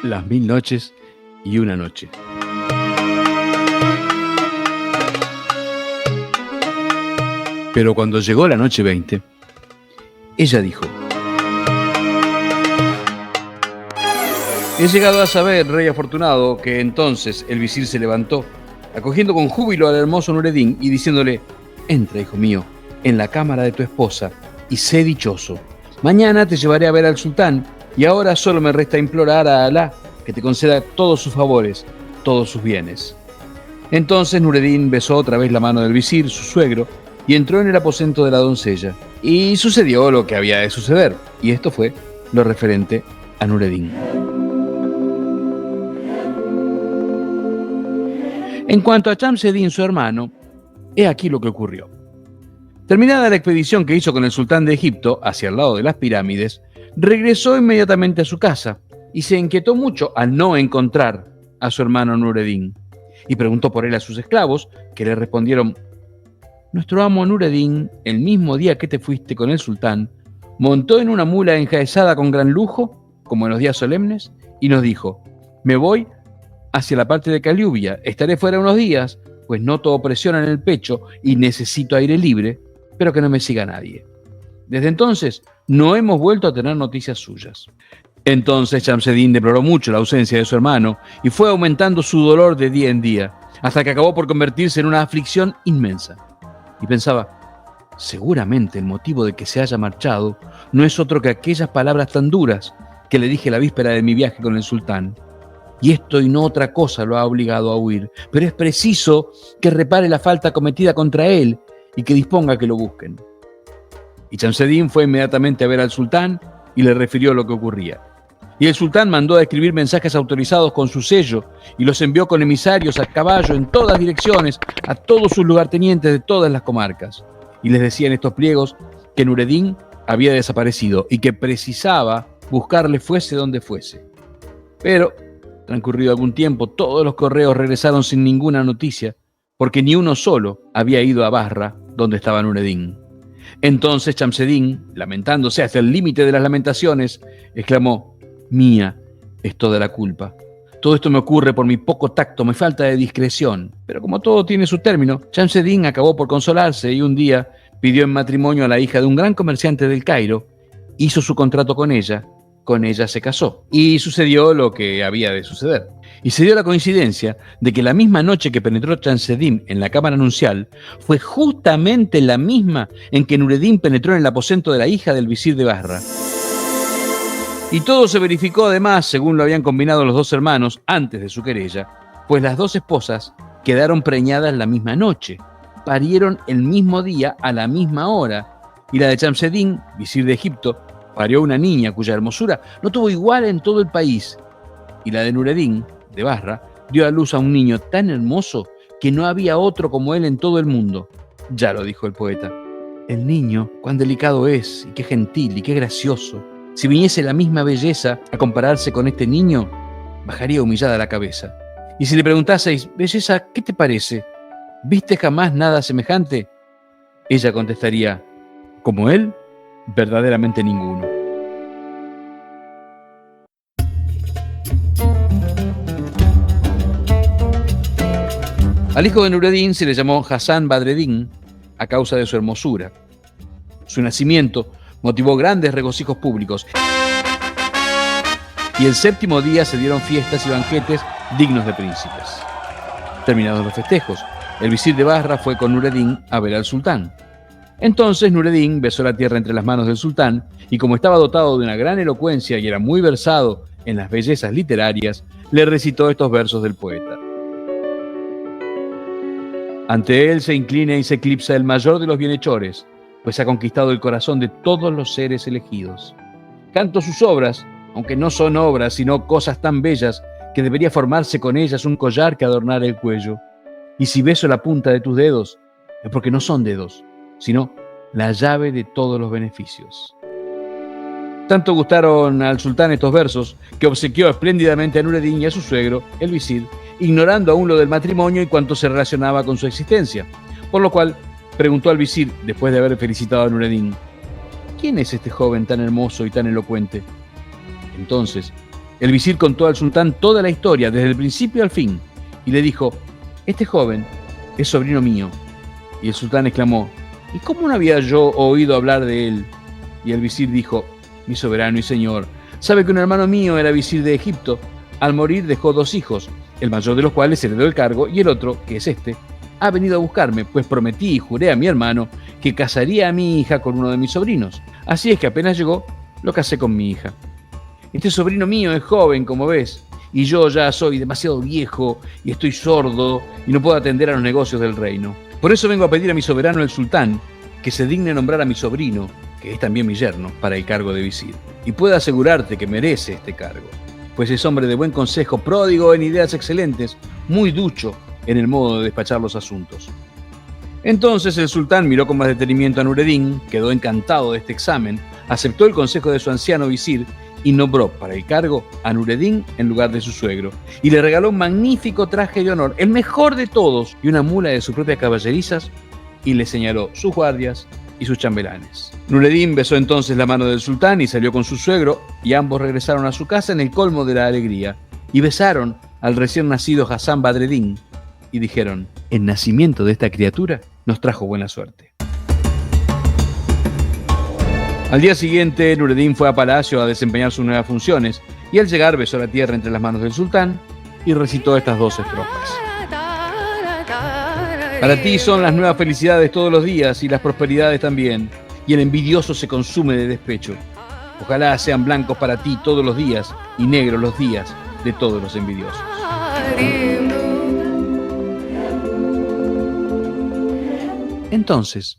Las 1000 noches y una noche. Pero cuando llegó la noche 20, ella dijo: he llegado a saber, rey afortunado, que entonces el visir se levantó, acogiendo con júbilo al hermoso Nureddin y diciéndole: entra, hijo mío, en la cámara de tu esposa y sé dichoso. Mañana te llevaré a ver al sultán y ahora solo me resta implorar a Alá que te conceda todos sus favores, todos sus bienes. Entonces Nureddin besó otra vez la mano del visir, su suegro, y entró en el aposento de la doncella. Y sucedió lo que había de suceder, y esto fue lo referente a Nureddin. En cuanto a Shamseddin, su hermano, he aquí lo que ocurrió. Terminada la expedición que hizo con el sultán de Egipto hacia el lado de las pirámides, regresó inmediatamente a su casa y se inquietó mucho al no encontrar a su hermano Nureddin. Y preguntó por él a sus esclavos, que le respondieron: nuestro amo Nureddin, el mismo día que te fuiste con el sultán, montó en una mula enjaezada con gran lujo, como en los días solemnes, y nos dijo: me voy hacia la parte de Caliubia, estaré fuera unos días, pues noto opresión en el pecho y necesito aire libre, pero que no me siga nadie. Desde entonces no hemos vuelto a tener noticias suyas. Entonces Shamseddin deploró mucho la ausencia de su hermano y fue aumentando su dolor de día en día, hasta que acabó por convertirse en una aflicción inmensa. Y pensaba: seguramente el motivo de que se haya marchado no es otro que aquellas palabras tan duras que le dije la víspera de mi viaje con el sultán. Y esto y no otra cosa lo ha obligado a huir, pero es preciso que repare la falta cometida contra él y que disponga que lo busquen. Y Shamseddin fue inmediatamente a ver al sultán y le refirió lo que ocurría. Y el sultán mandó a escribir mensajes autorizados con su sello y los envió con emisarios a caballo en todas direcciones a todos sus lugartenientes de todas las comarcas. Y les decía en estos pliegos que Nureddin había desaparecido y que precisaba buscarle fuese donde fuese. Pero, transcurrido algún tiempo, todos los correos regresaron sin ninguna noticia, porque ni uno solo había ido a Basra, donde estaba Nureddin. Entonces Shamseddin, lamentándose hasta el límite de las lamentaciones, exclamó: mía es toda la culpa. Todo esto me ocurre por mi poco tacto, mi falta de discreción. Pero como todo tiene su término, Shamseddin acabó por consolarse y un día pidió en matrimonio a la hija de un gran comerciante del Cairo, hizo su contrato con ella se casó. Y sucedió lo que había de suceder. Y se dio la coincidencia de que la misma noche que penetró Shamseddin en la cámara nupcial fue justamente la misma en que Nureddin penetró en el aposento de la hija del visir de Basra. Y todo se verificó además según lo habían combinado los dos hermanos antes de su querella, pues las dos esposas quedaron preñadas la misma noche, parieron el mismo día a la misma hora, y la de Shamseddin, visir de Egipto, parió una niña cuya hermosura no tuvo igual en todo el país, y la de Nureddin, de Basra, dio a luz a un niño tan hermoso que no había otro como él en todo el mundo. Ya lo dijo el poeta: el niño, cuán delicado es, y qué gentil, y qué gracioso. Si viniese la misma belleza a compararse con este niño, bajaría humillada la cabeza. Y si le preguntaseis: belleza, ¿qué te parece? ¿Viste jamás nada semejante? Ella contestaría: como él, verdaderamente ninguno. Al hijo de Nureddin se le llamó Hassan Badreddin a causa de su hermosura. Su nacimiento motivó grandes regocijos públicos y el séptimo día se dieron fiestas y banquetes dignos de príncipes. Terminados los festejos, el visir de Basra fue con Nureddin a ver al sultán. Entonces Nureddin besó la tierra entre las manos del sultán y, como estaba dotado de una gran elocuencia y era muy versado en las bellezas literarias, le recitó estos versos del poeta: ante él se inclina y se eclipsa el mayor de los bienhechores, pues ha conquistado el corazón de todos los seres elegidos. Canto sus obras, aunque no son obras, sino cosas tan bellas que debería formarse con ellas un collar que adornara el cuello. Y si beso la punta de tus dedos, es porque no son dedos, sino la llave de todos los beneficios. Tanto gustaron al sultán estos versos que obsequió espléndidamente a Nureddin y a su suegro, el visir, ignorando aún lo del matrimonio y cuanto se relacionaba con su existencia. Por lo cual preguntó al visir, después de haber felicitado a Nureddin: ¿quién es este joven tan hermoso y tan elocuente? Entonces El visir contó al sultán toda la historia, desde el principio al fin, y le dijo: este joven es sobrino mío. Y el sultán exclamó: ¿y cómo no había yo oído hablar de él? Y el visir dijo: mi soberano y señor, sabe que un hermano mío era visir de Egipto. Al morir dejó 2 hijos, el mayor de los cuales heredó el cargo, y el otro, que es este, ha venido a buscarme, pues prometí y juré a mi hermano que casaría a mi hija con uno de mis sobrinos. Así es que apenas llegó, lo casé con mi hija. Este sobrino mío es joven, como ves, y yo ya soy demasiado viejo y estoy sordo y no puedo atender a los negocios del reino. Por eso vengo a pedir a mi soberano el sultán que se digne nombrar a mi sobrino, que es también mi yerno, para el cargo de visir. Y puedo asegurarte que merece este cargo, pues es hombre de buen consejo, pródigo en ideas excelentes, muy ducho en el modo de despachar los asuntos. Entonces el sultán miró con más detenimiento a Nureddin, quedó encantado de este examen, aceptó el consejo de su anciano visir y nombró para el cargo a Nureddin en lugar de su suegro, y le regaló un magnífico traje de honor, el mejor de todos, y una mula de sus propias caballerizas, y le señaló sus guardias y sus chambelanes. Nureddin besó entonces la mano del sultán y salió con su suegro, y ambos regresaron a su casa en el colmo de la alegría, y besaron al recién nacido Hassan Badreddin, y dijeron: el nacimiento de esta criatura nos trajo buena suerte. Al día siguiente, Nureddin fue a palacio a desempeñar sus nuevas funciones, y al llegar besó la tierra entre las manos del sultán y recitó estas 2 estrofas. Para ti son las nuevas felicidades todos los días y las prosperidades también, y el envidioso se consume de despecho. Ojalá sean blancos para ti todos los días y negros los días de todos los envidiosos. Entonces,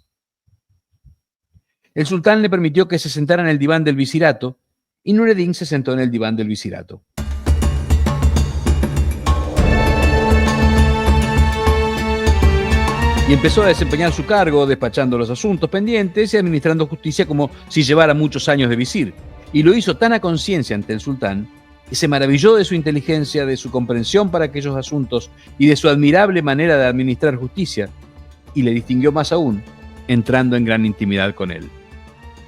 el sultán le permitió que se sentara en el diván del visirato, y Nureddin se sentó en el diván del visirato. Y empezó a desempeñar su cargo, despachando los asuntos pendientes y administrando justicia como si llevara muchos años de visir. Y lo hizo tan a conciencia ante el sultán, que se maravilló de su inteligencia, de su comprensión para aquellos asuntos y de su admirable manera de administrar justicia, y le distinguió más aún, entrando en gran intimidad con él.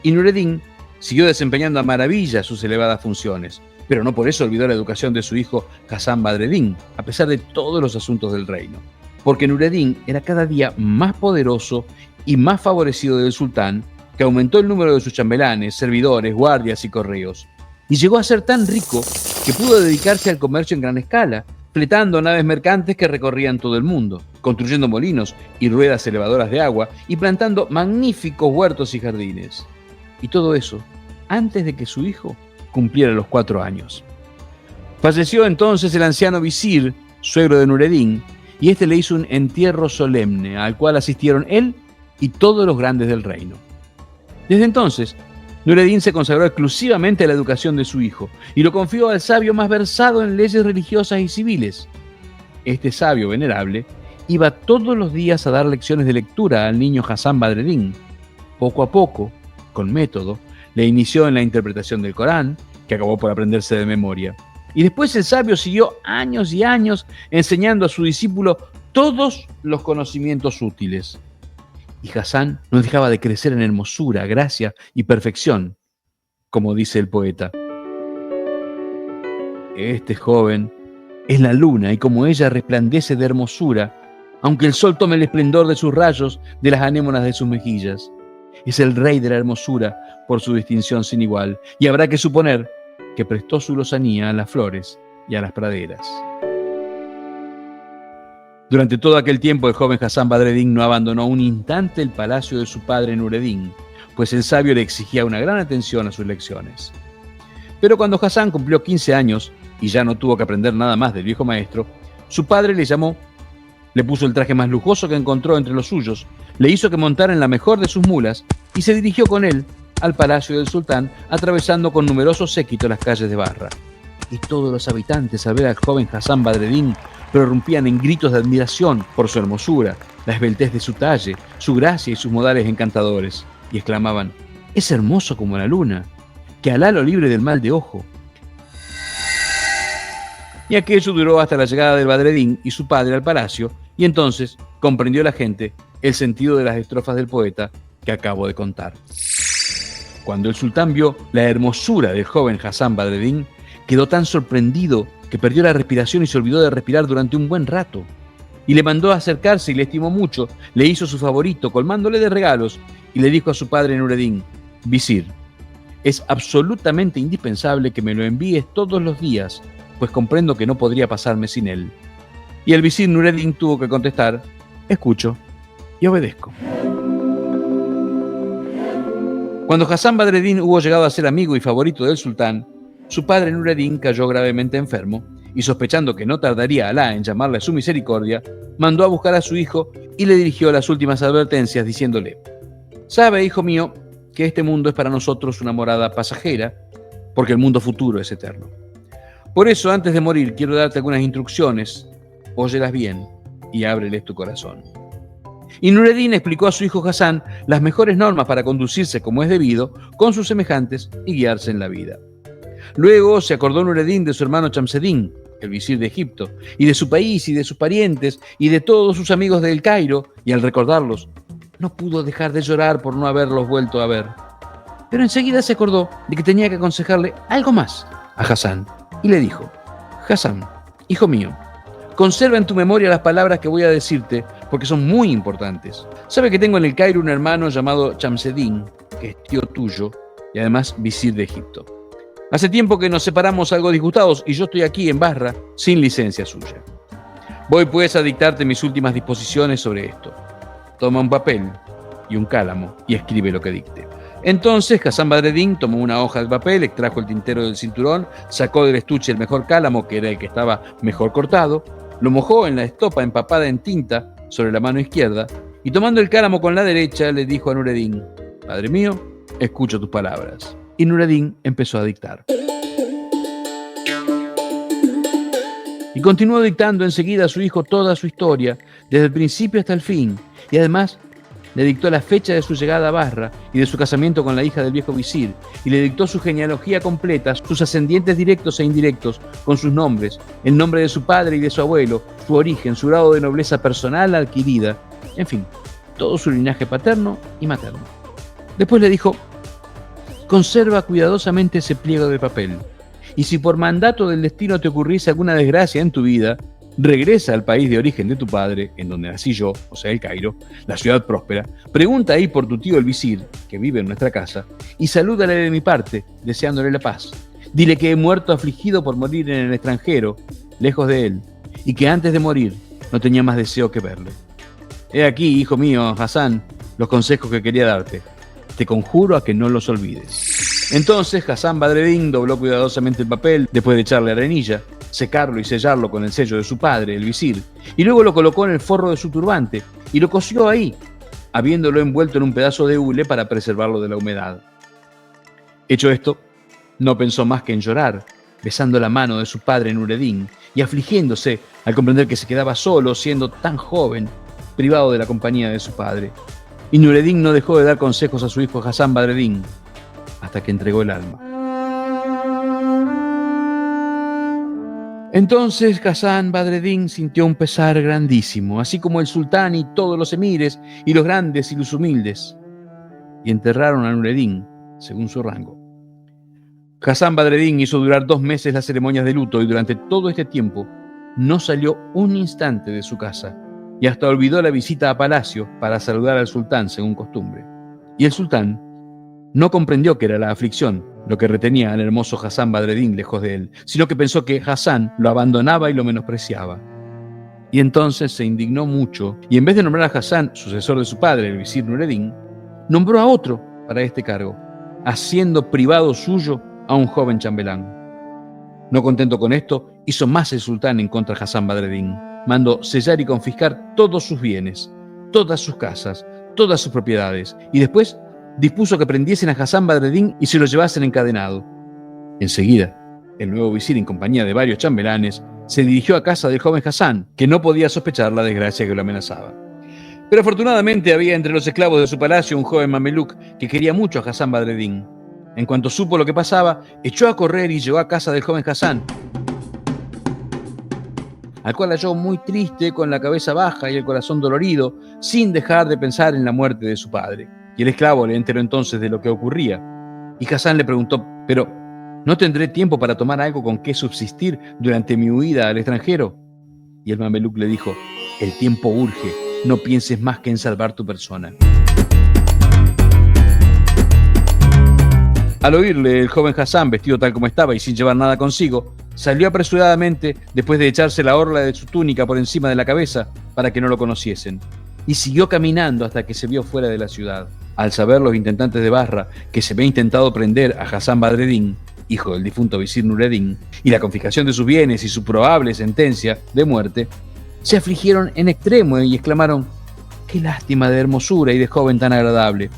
Y Nureddin siguió desempeñando a maravilla sus elevadas funciones, pero no por eso olvidó la educación de su hijo Hassan Badreddin, a pesar de todos los asuntos del reino. Porque Nureddin era cada día más poderoso y más favorecido del sultán, que aumentó el número de sus chambelanes, servidores, guardias y correos, y llegó a ser tan rico que pudo dedicarse al comercio en gran escala, fletando naves mercantes que recorrían todo el mundo, construyendo molinos y ruedas elevadoras de agua y plantando magníficos huertos y jardines. Y todo eso antes de que su hijo cumpliera los 4 años. Falleció entonces el anciano visir, suegro de Nureddin, y este le hizo un entierro solemne al cual asistieron él y todos los grandes del reino. Desde entonces, Nureddin se consagró exclusivamente a la educación de su hijo y lo confió al sabio más versado en leyes religiosas y civiles. Este sabio venerable iba todos los días a dar lecciones de lectura al niño Hassan Badreddin. Poco a poco, con método, le inició en la interpretación del Corán, que acabó por aprenderse de memoria. Y después el sabio siguió años y años enseñando a su discípulo todos los conocimientos útiles. Y Hassan no dejaba de crecer en hermosura, gracia y perfección, como dice el poeta. Este joven es la luna, y como ella resplandece de hermosura, aunque el sol tome el esplendor de sus rayos de las anémonas de sus mejillas. Es el rey de la hermosura por su distinción sin igual, y habrá que suponer que prestó su lozanía a las flores y a las praderas. Durante todo aquel tiempo el joven Hassan Badreddin no abandonó un instante el palacio de su padre Nureddin, pues el sabio le exigía una gran atención a sus lecciones. Pero cuando Hassan cumplió 15 años y ya no tuvo que aprender nada más del viejo maestro, su padre le llamó, le puso el traje más lujoso que encontró entre los suyos, le hizo que montara en la mejor de sus mulas y se dirigió con él al palacio del sultán, atravesando con numerosos séquitos las calles de Barra. Y todos los habitantes, al ver al joven Hassan Badreddin, prorrumpían en gritos de admiración por su hermosura, la esbeltez de su talle, su gracia y sus modales encantadores, y exclamaban: «Es hermoso como la luna, que Alá lo libre del mal de ojo». Y aquello duró hasta la llegada del Badreddin y su padre al palacio, y entonces comprendió la gente el sentido de las estrofas del poeta que acabo de contar. Cuando el sultán vio la hermosura del joven Hassan Badreddin, quedó tan sorprendido que perdió la respiración y se olvidó de respirar durante un buen rato. Y le mandó a acercarse y le estimó mucho, le hizo su favorito, colmándole de regalos, y le dijo a su padre Nureddin: «Visir, es absolutamente indispensable que me lo envíes todos los días, pues comprendo que no podría pasarme sin él». Y el visir Nureddin tuvo que contestar: «Escucho y obedezco». Cuando Hasan Badreddin hubo llegado a ser amigo y favorito del sultán, su padre Nureddin cayó gravemente enfermo y, sospechando que no tardaría Alá en llamarle a su misericordia, mandó a buscar a su hijo y le dirigió las últimas advertencias diciéndole: «Sabe, hijo mío, que este mundo es para nosotros una morada pasajera, porque el mundo futuro es eterno. Por eso, antes de morir, quiero darte algunas instrucciones. Óyelas bien y ábreles tu corazón». Y Nureddin explicó a su hijo Hasan las mejores normas para conducirse como es debido con sus semejantes y guiarse en la vida. Luego se acordó Nureddin de su hermano Chamseddin, el visir de Egipto, y de su país y de sus parientes y de todos sus amigos del Cairo, y al recordarlos, no pudo dejar de llorar por no haberlos vuelto a ver. Pero enseguida se acordó de que tenía que aconsejarle algo más a Hasan, y le dijo: «Hasan, hijo mío, conserva en tu memoria las palabras que voy a decirte, porque son muy importantes. Sabe que tengo en el Cairo un hermano llamado Chamseddin, que es tío tuyo y además visir de Egipto. Hace tiempo que nos separamos algo disgustados y yo estoy aquí en Basra sin licencia suya. Voy pues a dictarte mis últimas disposiciones sobre esto. Toma un papel y un cálamo y escribe lo que dicte». Entonces Hasan Badreddin tomó una hoja de papel, extrajo el tintero del cinturón, sacó del estuche el mejor cálamo, que era el que estaba mejor cortado, lo mojó en la estopa empapada en tinta sobre la mano izquierda y, tomando el cálamo con la derecha, le dijo a Nureddin: «Padre mío, escucho tus palabras». Y Nureddin empezó a dictar. Y continuó dictando enseguida a su hijo toda su historia, desde el principio hasta el fin, y además le dictó la fecha de su llegada a Basra y de su casamiento con la hija del viejo visir, y le dictó su genealogía completa, sus ascendientes directos e indirectos, con sus nombres, el nombre de su padre y de su abuelo, su origen, su grado de nobleza personal adquirida, en fin, todo su linaje paterno y materno. Después le dijo: «Conserva cuidadosamente ese pliego de papel, y si por mandato del destino te ocurriese alguna desgracia en tu vida, regresa al país de origen de tu padre, en donde nací yo, o sea, el Cairo, la ciudad próspera, pregunta ahí por tu tío el visir, que vive en nuestra casa, y salúdale de mi parte, deseándole la paz. Dile que he muerto afligido por morir en el extranjero, lejos de él, y que antes de morir no tenía más deseo que verle. He aquí, hijo mío, Hasan, los consejos que quería darte. Te conjuro a que no los olvides». Entonces Hasan Badreddin dobló cuidadosamente el papel, después de echarle arenilla, secarlo y sellarlo con el sello de su padre, el visir, y luego lo colocó en el forro de su turbante y lo cosió ahí, habiéndolo envuelto en un pedazo de hule para preservarlo de la humedad. Hecho esto, no pensó más que en llorar, besando la mano de su padre Nureddin y afligiéndose al comprender que se quedaba solo, siendo tan joven, privado de la compañía de su padre. Y Nureddin no dejó de dar consejos a su hijo Hasan Badreddin hasta que entregó el alma. Entonces Hasan Badreddin sintió un pesar grandísimo, así como el sultán y todos los emires, y los grandes y los humildes, y enterraron a Nureddin según su rango. Hasan Badreddin hizo durar 2 meses las ceremonias de luto, y durante todo este tiempo no salió un instante de su casa, y hasta olvidó la visita a palacio para saludar al sultán según costumbre. Y el sultán no comprendió que era la aflicción lo que retenía al hermoso Hasan Badreddin lejos de él, sino que pensó que Hasan lo abandonaba y lo menospreciaba. Y entonces se indignó mucho, y en vez de nombrar a Hasan, sucesor de su padre, el visir Nureddin, nombró a otro para este cargo, haciendo privado suyo a un joven chambelán. No contento con esto, hizo más el sultán en contra de Hasan Badreddin. Mandó sellar y confiscar todos sus bienes, todas sus casas, todas sus propiedades, y después dispuso que prendiesen a Hasan Badreddin y se lo llevasen encadenado. Enseguida, el nuevo visir, en compañía de varios chambelanes, se dirigió a casa del joven Hasan, que no podía sospechar la desgracia que lo amenazaba. Pero afortunadamente había entre los esclavos de su palacio un joven mameluk que quería mucho a Hasan Badreddin. En cuanto supo lo que pasaba, echó a correr y llegó a casa del joven Hasan, al cual halló muy triste, con la cabeza baja y el corazón dolorido, sin dejar de pensar en la muerte de su padre. Y el esclavo le enteró entonces de lo que ocurría. Y Hasan le preguntó: «Pero, ¿No tendré tiempo para tomar algo con qué subsistir durante mi huida al extranjero? Y el mameluc le dijo: el tiempo urge, no pienses más que en salvar tu persona. Al oírle, el joven Hasán, vestido tal como estaba y sin llevar nada consigo, salió apresuradamente después de echarse la orla de su túnica por encima de la cabeza para que no lo conociesen, y siguió caminando hasta que se vio fuera de la ciudad. Al saber los intentantes de Basra que se había intentado prender a Hasán Badreddin, hijo del difunto visir Nureddin, y la confiscación de sus bienes y su probable sentencia de muerte, se afligieron en extremo y exclamaron: ¡qué lástima de hermosura y de joven tan agradable!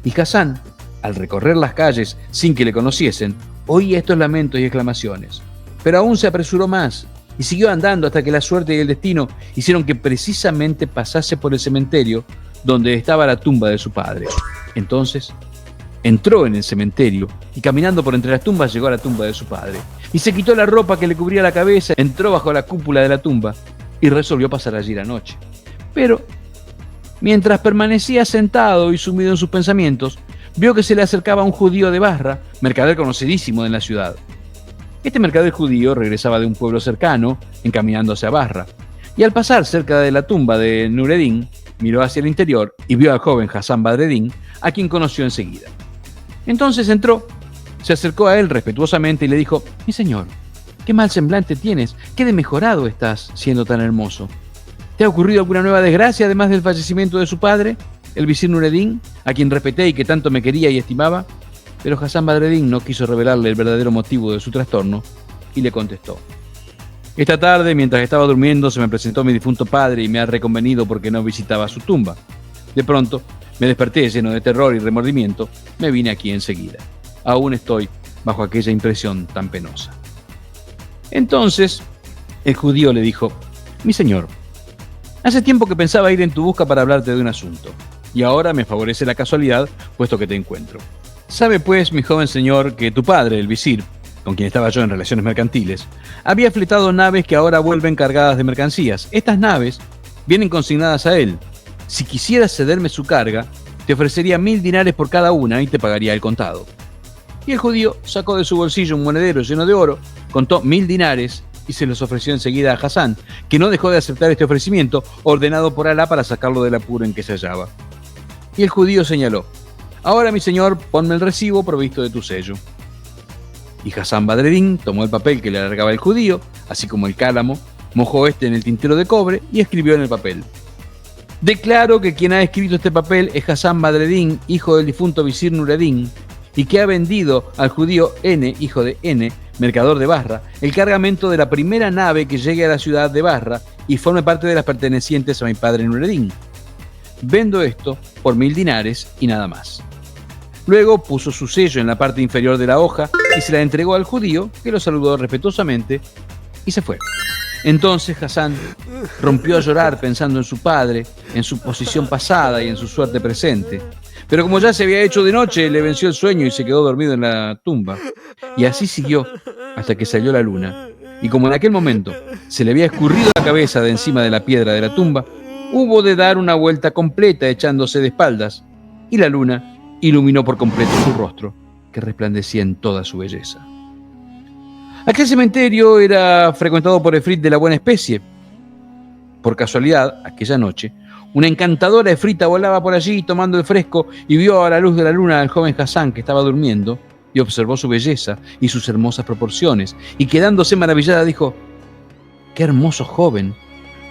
Y Hasán, al recorrer las calles sin que le conociesen, oía estos lamentos y exclamaciones. Pero aún se apresuró más y siguió andando hasta que la suerte y el destino hicieron que precisamente pasase por el cementerio donde estaba la tumba de su padre. Entonces entró en el cementerio y caminando por entre las tumbas llegó a la tumba de su padre. Y se quitó la ropa que le cubría la cabeza, entró bajo la cúpula de la tumba y resolvió pasar allí la noche. Pero mientras permanecía sentado y sumido en sus pensamientos, vio que se le acercaba un judío de Basra, mercader conocidísimo en la ciudad. Este mercader judío regresaba de un pueblo cercano, encaminándose a Basra, y al pasar cerca de la tumba de Nureddin, miró hacia el interior y vio al joven Hasán Badreddin, a quien conoció enseguida. Entonces entró, se acercó a él respetuosamente y le dijo: mi señor, qué mal semblante tienes, qué demejorado estás siendo tan hermoso. ¿Te ha ocurrido alguna nueva desgracia además del fallecimiento de su padre, el visir Nureddin, a quien respeté y que tanto me quería y estimaba? Pero Hasán Badreddin no quiso revelarle el verdadero motivo de su trastorno y le contestó: esta tarde, mientras estaba durmiendo, se me presentó mi difunto padre y me ha reconvenido porque no visitaba su tumba. De pronto, me desperté lleno de terror y remordimiento, me vine aquí enseguida. Aún estoy bajo aquella impresión tan penosa. Entonces, el judío le dijo: mi señor, hace tiempo que pensaba ir en tu busca para hablarte de un asunto, y ahora me favorece la casualidad, puesto que te encuentro. Sabe pues, mi joven señor, que tu padre, el visir, con quien estaba yo en relaciones mercantiles, había fletado naves que ahora vuelven cargadas de mercancías. Estas naves vienen consignadas a él. Si quisieras cederme su carga, te ofrecería 1000 dinares por cada una y te pagaría el contado. Y el judío sacó de su bolsillo un monedero lleno de oro, contó 1000 dinares y se los ofreció enseguida a Hasán, que no dejó de aceptar este ofrecimiento, ordenado por Alá para sacarlo del apuro en que se hallaba. Y el judío señaló: ahora, mi señor, ponme el recibo provisto de tu sello. Y Hasán Badreddin tomó el papel que le alargaba el judío, así como el cálamo, mojó este en el tintero de cobre y escribió en el papel: declaro que quien ha escrito este papel es Hasán Badreddin, hijo del difunto visir Nureddin, y que ha vendido al judío N, hijo de N, mercador de Basra, el cargamento de la primera nave que llegue a la ciudad de Basra y forme parte de las pertenecientes a mi padre Nureddin. Vendo esto por 1000 dinares y nada más. Luego puso su sello en la parte inferior de la hoja y se la entregó al judío, que lo saludó respetuosamente y se fue. Entonces Hasán rompió a llorar pensando en su padre, en su posición pasada y en su suerte presente. Pero como ya se había hecho de noche, le venció el sueño y se quedó dormido en la tumba. Y así siguió hasta que salió la luna. Y como en aquel momento se le había escurrido la cabeza de encima de la piedra de la tumba, hubo de dar una vuelta completa echándose de espaldas, y la luna iluminó por completo su rostro, que resplandecía en toda su belleza. Aquel cementerio era frecuentado por efrit de la buena especie. Por casualidad, aquella noche, una encantadora efrita volaba por allí tomando el fresco y vio a la luz de la luna al joven Hasán, que estaba durmiendo, y observó su belleza y sus hermosas proporciones, y quedándose maravillada dijo: ¡qué hermoso joven!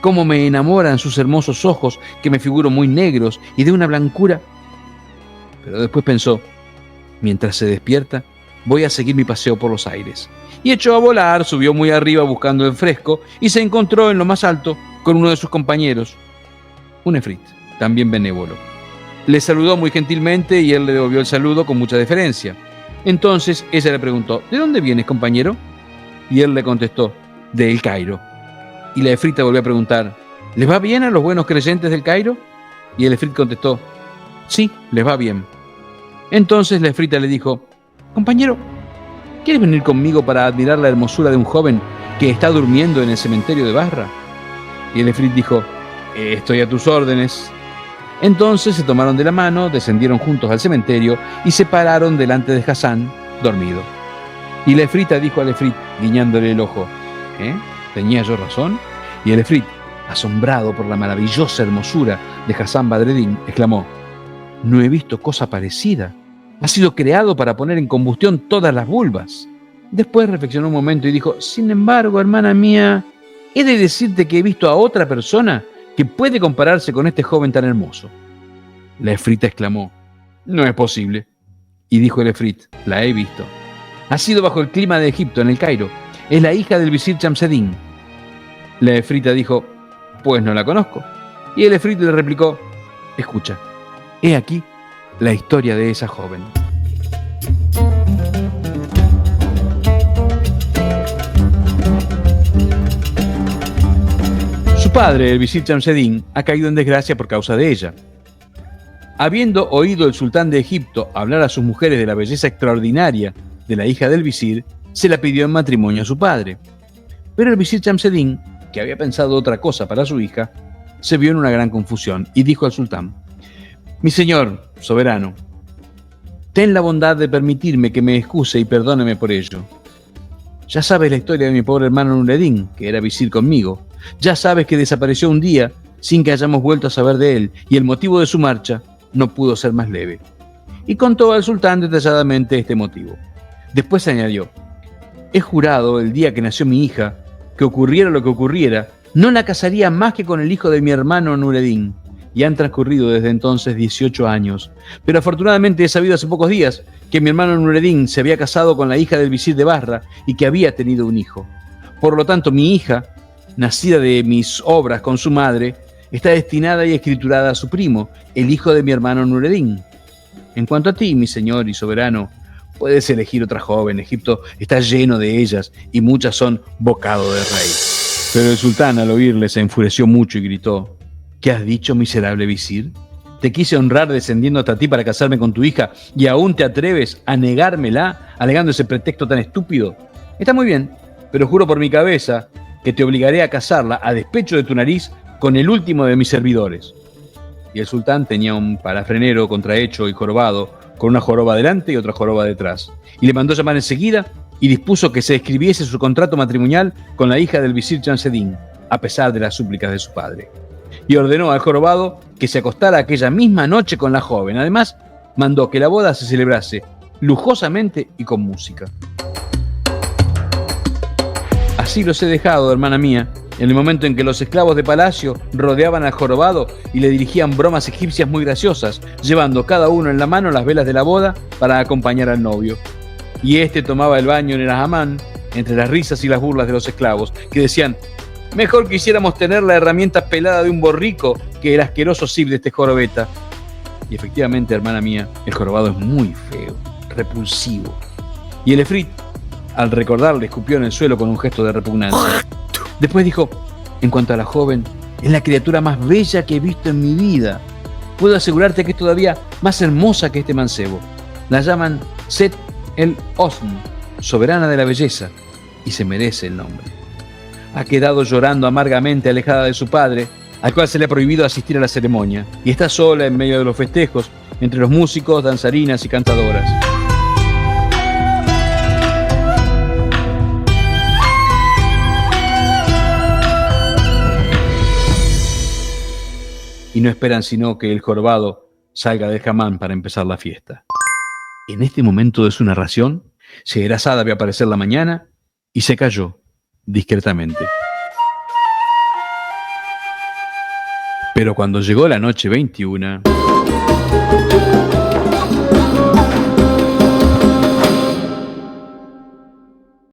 ¡Cómo me enamoran sus hermosos ojos, que me figuro muy negros y de una blancura! Pero después pensó: mientras se despierta, voy a seguir mi paseo por los aires. Y echó a volar, subió muy arriba buscando el fresco y se encontró en lo más alto con uno de sus compañeros, un efrit, también benévolo. Le saludó muy gentilmente y él le devolvió el saludo con mucha deferencia. Entonces ella le preguntó: ¿de dónde vienes, compañero? Y él le contestó: de El Cairo. Y la efrita volvió a preguntar: ¿les va bien a los buenos creyentes del Cairo? Y el efrit contestó: sí, les va bien. Entonces la efrita le dijo: compañero, ¿quieres venir conmigo para admirar la hermosura de un joven que está durmiendo en el cementerio de Basra? Y el efrit dijo: estoy a tus órdenes. Entonces se tomaron de la mano, descendieron juntos al cementerio y se pararon delante de Hasán, dormido. Y la efrita dijo al efrit, guiñándole el ojo, ¿eh? ¿Tenía yo razón? Y el efrit, asombrado por la maravillosa hermosura de Hassan Badreddin, exclamó, no he visto cosa parecida. Ha sido creado para poner en combustión todas las vulvas. Después reflexionó un momento y dijo, sin embargo, hermana mía, he de decirte que he visto a otra persona que puede compararse con este joven tan hermoso. La efrita exclamó, no es posible. Y dijo el efrit, la he visto. Ha sido bajo el clima de Egipto, en el Cairo. Es la hija del visir Shamseddin. La efrita dijo, pues no la conozco. Y el efrit le replicó, escucha, he aquí la historia de esa joven. Su padre, el visir Shamseddin, ha caído en desgracia por causa de ella. Habiendo oído el sultán de Egipto hablar a sus mujeres de la belleza extraordinaria de la hija del visir, se la pidió en matrimonio a su padre. Pero el visir Shamseddin, que había pensado otra cosa para su hija, se vio en una gran confusión y dijo al sultán, mi señor soberano, ten la bondad de permitirme que me excuse y perdóneme por ello. Ya sabes la historia de mi pobre hermano Nureddin, que era visir conmigo. Ya sabes que desapareció un día sin que hayamos vuelto a saber de él, y el motivo de su marcha no pudo ser más leve. Y contó al sultán detalladamente este motivo. Después añadió, he jurado el día que nació mi hija, que ocurriera lo que ocurriera, no la casaría más que con el hijo de mi hermano Nureddin. Y han transcurrido desde entonces 18 años. Pero afortunadamente he sabido hace pocos días que mi hermano Nureddin se había casado con la hija del visir de Basra y que había tenido un hijo. Por lo tanto, mi hija, nacida de mis obras con su madre, está destinada y escriturada a su primo, el hijo de mi hermano Nureddin. En cuanto a ti, mi señor y soberano, puedes elegir otra joven. Egipto está lleno de ellas y muchas son bocado de rey. Pero el sultán, al oírle, se enfureció mucho y gritó, ¿qué has dicho, miserable visir? Te quise honrar descendiendo hasta ti para casarme con tu hija y aún te atreves a negármela alegando ese pretexto tan estúpido. Está muy bien, pero juro por mi cabeza que te obligaré a casarla a despecho de tu nariz con el último de mis servidores. Y el sultán tenía un parafrenero contrahecho y jorobado, con una joroba delante y otra joroba detrás. Y le mandó llamar enseguida y dispuso que se escribiese su contrato matrimonial con la hija del visir Shamseddin, a pesar de las súplicas de su padre. Y ordenó al jorobado que se acostara aquella misma noche con la joven. Además, mandó que la boda se celebrase lujosamente y con música. Así los he dejado, hermana mía, en el momento en que los esclavos de palacio rodeaban al jorobado y le dirigían bromas egipcias muy graciosas, llevando cada uno en la mano las velas de la boda para acompañar al novio. Y este tomaba el baño en el hammam, entre las risas y las burlas de los esclavos, que decían, mejor quisiéramos tener la herramienta pelada de un borrico que el asqueroso zip de este jorobeta. Y efectivamente, hermana mía, el jorobado es muy feo, repulsivo. Y el efrit, al recordarle, escupió en el suelo con un gesto de repugnancia. Después dijo, en cuanto a la joven, es la criatura más bella que he visto en mi vida. Puedo asegurarte que es todavía más hermosa que este mancebo. La llaman Set el Hosn, soberana de la belleza, y se merece el nombre. Ha quedado llorando amargamente alejada de su padre, al cual se le ha prohibido asistir a la ceremonia, y está sola en medio de los festejos, entre los músicos, danzarinas y cantadoras. Y no esperan sino que el jorobado salga del hammam para empezar la fiesta. En este momento de su narración, Scheherazade vio aparecer la mañana y se calló discretamente. Pero cuando llegó la noche 21,